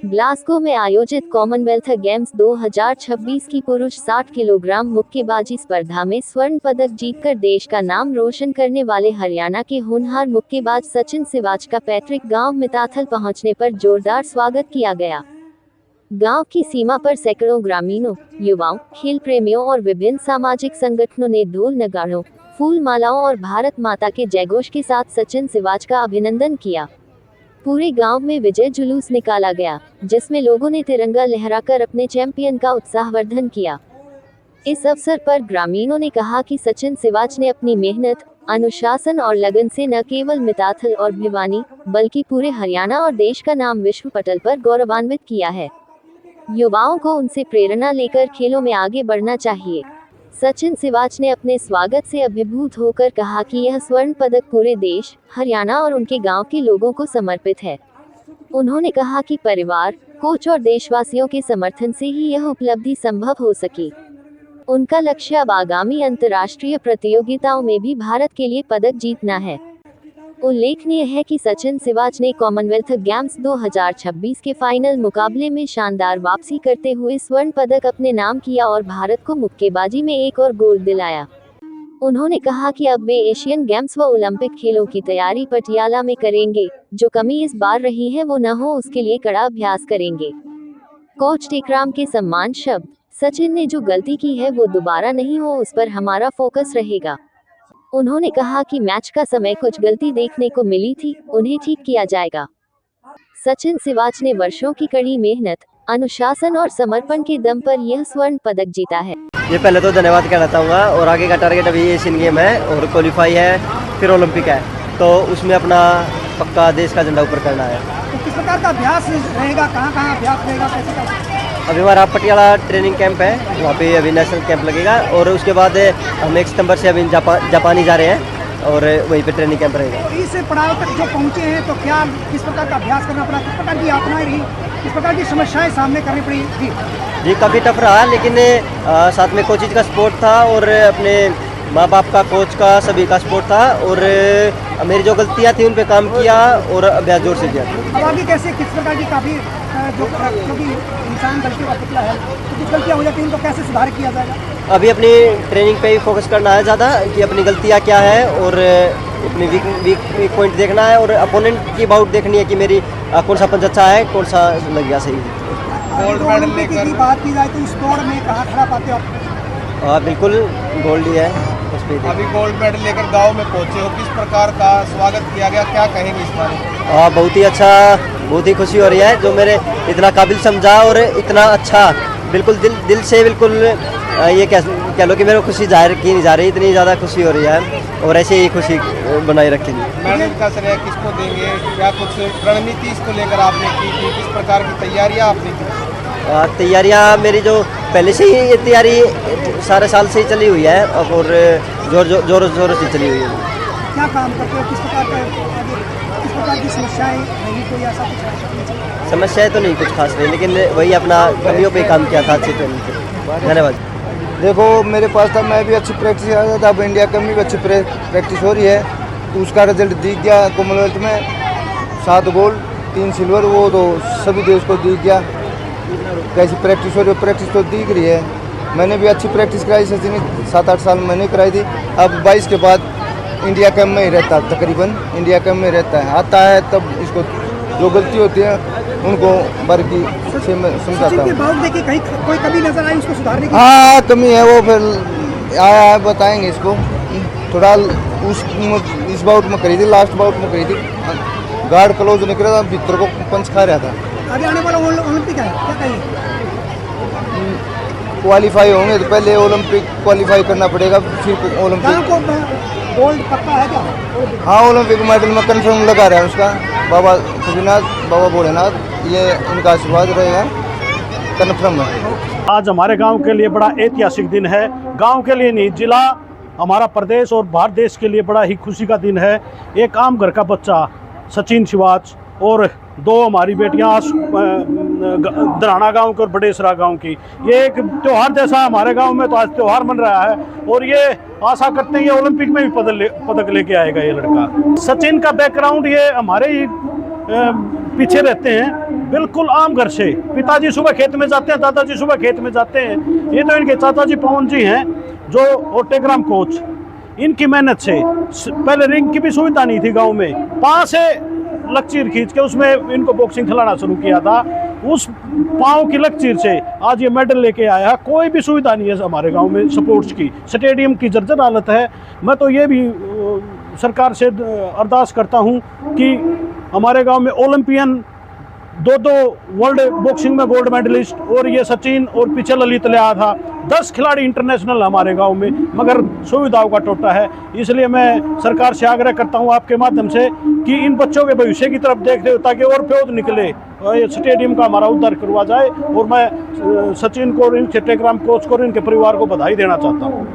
Glasgow में आयोजित Commonwealth games 2026 की पुरुष 60 किलोग्राम मुक्केबाजी स्पर्धा में स्वर्ण पदक जीतकर देश का नाम रोशन करने वाले हरियाणा के होनहार मुक्केबाज सचिन सिवाच का पैतृक गांव मिताथल पहुंचने पर जोरदार स्वागत किया गया। गांव की सीमा पर सैकड़ों ग्रामीणों, युवाओं, खेल प्रेमियों और विभिन्न सामाजिक संगठनों ने ढोल नगाड़ों, फूल मालाओं और भारत माता के जयघोष के साथ सचिन सिवाच का अभिनंदन किया। पूरे गांव में विजय जुलूस निकाला गया, जिसमें लोगों ने तिरंगा लहराकर अपने चैंपियन का उत्साहवर्धन किया। इस अवसर पर ग्रामीणों ने कहा कि सचिन सिवाच ने अपनी मेहनत, अनुशासन और लगन से न केवल मिताथल और भिवानी, बल्कि पूरे हरियाणा और देश का नाम विश्व पटल पर गौरवान्वित किया है। युवाओं को उनसे प्रेरणा लेकर खेलों में आगे बढ़ना चाहिए। सचिन सिवाच ने अपने स्वागत से अभिभूत होकर कहा कि यह स्वर्ण पदक पूरे देश, हरियाणा और उनके गांव के लोगों को समर्पित है। उन्होंने कहा कि परिवार, कोच और देशवासियों के समर्थन से ही यह उपलब्धि संभव हो सकी। उनका लक्ष्य अब आगामी अंतर्राष्ट्रीय प्रतियोगिताओं में भी भारत के लिए पदक जीतना है। उल्लेखनीय है कि सचिन सिवाच ने कॉमनवेल्थ गेम्स 2026 के फाइनल मुकाबले में शानदार वापसी करते हुए स्वर्ण पदक अपने नाम किया और भारत को मुक्केबाजी में एक और गोल्ड दिलाया। उन्होंने कहा कि अब वे एशियन गेम्स व ओलंपिक खेलों की तैयारी पटियाला में करेंगे। जो कमी इस बार रही है वो न हो, उसके लिए कड़ा अभ्यास करेंगे। कोच टेकराम के सम्मान शब्द। सचिन ने जो गलती की है वो दोबारा नहीं हो, उस पर हमारा फोकस रहेगा। उन्होंने कहा कि मैच का समय कुछ गलती देखने को मिली थी, उन्हें ठीक किया जाएगा। सचिन सिवाच ने वर्षों की कड़ी मेहनत, अनुशासन और समर्पण के दम पर यह स्वर्ण पदक जीता है। ये पहले तो धन्यवाद कहना चाहूँगा और आगे का टारगेट अभी एशियन गेम है और क्वालिफाई है, फिर ओलंपिक है, तो उसमें अपना पक्का देश का झंडा ऊपर करना है। तो किस प्रकार का अभ्यास रहेगा, कहाँ अभ्यास रहेगा, कैसे कैसे? अभी हमारा पटियाला ट्रेनिंग कैंप है, वहाँ पे अभी नेशनल कैंप लगेगा और उसके बाद हम 1 सितंबर से अभी जापानी जा रहे हैं और वहीं पे ट्रेनिंग कैंप रहेगा। तो इस पड़ाव तक जो पहुँचे हैं तो क्या किस प्रकार का अभ्यास करना पड़ा, किस प्रकार की यातनाएं रही, किस प्रकार की समस्याएं सामने करनी पड़ी जी? काफ़ी टफ रहा, लेकिन साथ में कोचिज का सपोर्ट था और अपने माँ बाप का, कोच का, सभी का सपोर्ट था और मेरी जो गलतियाँ थी उन पे काम किया और अभ्यास जोर से किया। अब आगे कैसे, किस प्रकार की काफ़ी क्योंकि इंसान गलतियों का पुतला है, तो कुछ गलतियाँ हो जाती हैं, उनको कैसे सुधार किया जाएगा? अभी अपनी ट्रेनिंग पे ही फोकस करना है ज़्यादा कि अपनी गलतियाँ क्या है और अपनी वीक पॉइंट देखना है और अपोनेंट की बाउट देखनी है कि मेरी कौन सा पंच अच्छा है, कौन सा लग गया सही। गोल्ड मेडल लेकर की बात की जाए तो इस दौड़ में कहाँ खड़ा पाते हो आप? बिल्कुल गोल्ड ही है उस पर। अभी गोल्ड मेडल लेकर गांव में पहुंचे हो, किस प्रकार का स्वागत किया गया, क्या कहेंगे इस बारे में? बहुत ही अच्छा, बहुत ही खुशी हो रही है, जो मेरे इतना काबिल समझा और इतना अच्छा, बिल्कुल दिल से बिल्कुल ये कह लो कि मेरे को खुशी जाहिर की नहीं जा रही, इतनी ज़्यादा खुशी हो रही है और ऐसे ही खुशी बनाए रखेंगे। मेडल का श्रेय किसको देंगे, क्या कुछ रणनीति इसको लेकर आपने की थी, किस प्रकार की तैयारियाँ आपने की? तैयारियाँ मेरी जो पहले से ही ये तैयारी सारे साल से ही चली हुई है और जोरों से चली हुई है। क्या काम करते हो, किस प्रकार का आगे, किस प्रकार की समस्याएं नहीं, कोई ऐसा कुछ? समस्याएं तो नहीं कुछ खास रही, लेकिन वही अपना कमियों पे काम किया था अच्छी ट्रेनिंग पे। धन्यवाद। देखो मेरे पास था, मैं भी अच्छी प्रैक्टिस कर रहा था, अब इंडिया कप में भी अच्छी प्रैक्टिस हो रही है, तो उसका रिजल्ट दिख गया। कॉमनवेल्थ में 7 गोल्ड 3 सिल्वर, वो तो सभी देश को दिख गया। कैसी प्रैक्टिस हो रही है, प्रैक्टिस तो दिख रही है। मैंने भी अच्छी प्रैक्टिस कराई, सचिन 7-8 साल मैंने कराई थी। अब 22 के बाद इंडिया कैंप में ही रहता है, तकरीबन इंडिया कैंप में रहता है, आता है तब इसको जो गलती होती है उनको बारीकी से मैं समझाता हूँ। कहीं कोई कमी नजर आई उसको सुधारने की? हाँ कमी है, वो फिर आया बताएंगे इसको। थोड़ा इस बाउट में करी थी, लास्ट बाउट में करी थी, गार्ड क्लोज निकला था, भीतर को पंच खा रहा था। आगे आने वाला ओलंपिक है, क्या कहेंगे? क्वालिफाई होंगे तो पहले ओलंपिक क्वालिफाई करना पड़ेगा, फिर ओलंपिक। गोल्ड पक्का है क्या? हाँ ओलंपिक मेडल में कंफर्म लगा रहा है उसका। बाबा खुशीनाथ, बाबा भोलेनाथ, ये इनका आशीर्वाद रहेगा, कंफर्म है। आज हमारे गांव के लिए बड़ा ऐतिहासिक दिन है, गांव के लिए नहीं, जिला, हमारा प्रदेश और भारत देश के लिए बड़ा ही खुशी का दिन है। एक आम घर का बच्चा सचिन सिवाच और 2 हमारी बेटियां दराना गांव की और बड़ेसरा गांव की, ये एक त्यौहार जैसा हमारे गांव में तो आज त्यौहार मन रहा है और ये आशा करते हैं ये ओलंपिक में भी पदक लेके आएगा ये लड़का। सचिन का बैकग्राउंड, ये हमारे ही पीछे रहते हैं, बिल्कुल आम घर से। पिताजी सुबह खेत में जाते हैं, दादाजी सुबह खेत में जाते हैं। ये तो इनके चाचा जी पवन जी हैं जो और टेलीग्राम कोच, इनकी मेहनत से। पहले रिंग की भी सुविधा नहीं थी गांव में, 5 से लकीर खींच के उसमें इनको बॉक्सिंग खिलाना शुरू किया था। उस पाँव की लकीर से आज ये मेडल लेके आया। कोई भी सुविधा नहीं है हमारे गांव में स्पोर्ट्स की, स्टेडियम की जर्जर हालत है। मैं तो ये भी सरकार से अरदास करता हूं कि हमारे गांव में ओलंपियन 2 वर्ल्ड बॉक्सिंग में गोल्ड मेडलिस्ट, और ये सचिन और पीछे ललित लिया था, 10 खिलाड़ी इंटरनेशनल हमारे गांव में, मगर सुविधाओं का टोटा है। इसलिए मैं सरकार से आग्रह करता हूं आपके माध्यम से कि इन बच्चों के भविष्य की तरफ देखते हो ताकि और प्योद निकले, स्टेडियम का हमारा उद्धार करवा जाए। और मैं सचिन को और इनके टेलीग्राम कोच को और इनके परिवार को बधाई देना चाहता हूँ।